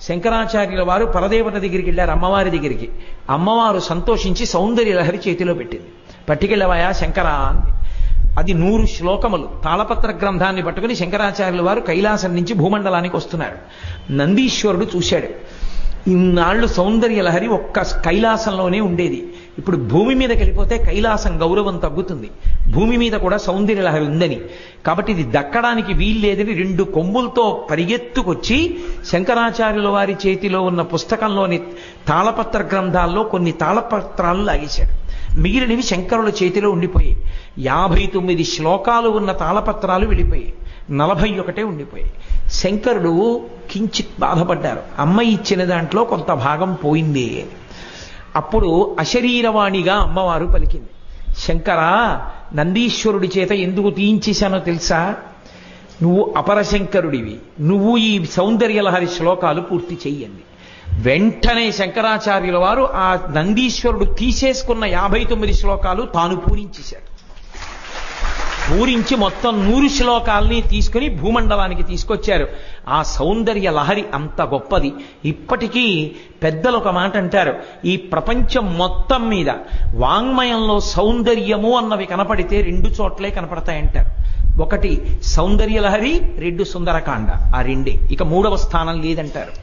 శంకరాచార్యుల వారు పరదేవత దగ్గరికి వెళ్ళారు, అమ్మవారి దగ్గరికి. అమ్మవారు సంతోషించి సౌందర్య లహరి చేతిలో పెట్టింది. పట్టుకెళ్ళవయా శంకరా అంది. అది 100 శ్లోకములు తాళపత్ర గ్రంథాన్ని పట్టుకుని శంకరాచార్యుల వారు కైలాసం నుంచి భూమండలానికి వస్తున్నారు. నందీశ్వరుడు చూశాడు. ఇన్నాళ్ళు సౌందర్య లహరి ఒక్క కైలాసంలోనే ఉండేది. ఇప్పుడు భూమి మీదకి వెళ్ళిపోతే కైలాసం గౌరవం తగ్గుతుంది. భూమి మీద కూడా సౌందర్య లహరి ఉందని, కాబట్టి ఇది దక్కడానికి వీల్లేదని 2 కొమ్ములతో పరిగెత్తుకొచ్చి శంకరాచార్యుల వారి చేతిలో ఉన్న పుస్తకంలోని తాళపత్ర గ్రంథాల్లో కొన్ని తాళపత్రాలు లాగేశాడు. మిగిలినవి శంకరుల చేతిలో ఉండిపోయాయి. 59 శ్లోకాలు ఉన్న తాళపత్రాలు వెళ్ళిపోయాయి, 41 ఉండిపోయాయి. శంకరుడు కించిత్ బాధపడ్డారు. అమ్మ ఇచ్చిన దాంట్లో కొంత భాగం పోయింది. అప్పుడు అశరీరవాణిగా అమ్మవారు పలికింది, శంకరా, నందీశ్వరుడి చేత ఎందుకు తీయించేశానో తెలుసా? నువ్వు అపరశంకరుడివి, నువ్వు ఈ సౌందర్యలహరి శ్లోకాలు పూర్తి చెయ్యండి. వెంటనే శంకరాచార్యుల వారు ఆ నందీశ్వరుడు తీసేసుకున్న 59 శ్లోకాలు తాను పూరించేశాడు. పూరించి మొత్తం 100 శ్లోకాల్ని తీసుకుని భూమండలానికి తీసుకొచ్చారు. ఆ సౌందర్య లహరి అంత గొప్పది. ఇప్పటికీ పెద్దలు ఒక మాట అంటారు, ఈ ప్రపంచం మొత్తం మీద వాంగ్మయంలో సౌందర్యము అన్నవి కనపడితే 2 చోట్లే కనపడతాయంటారు. ఒకటి సౌందర్య లహరి, 2 సుందరకాండ. ఆ రెండే, ఇక 3వ స్థానం లేదంటారు.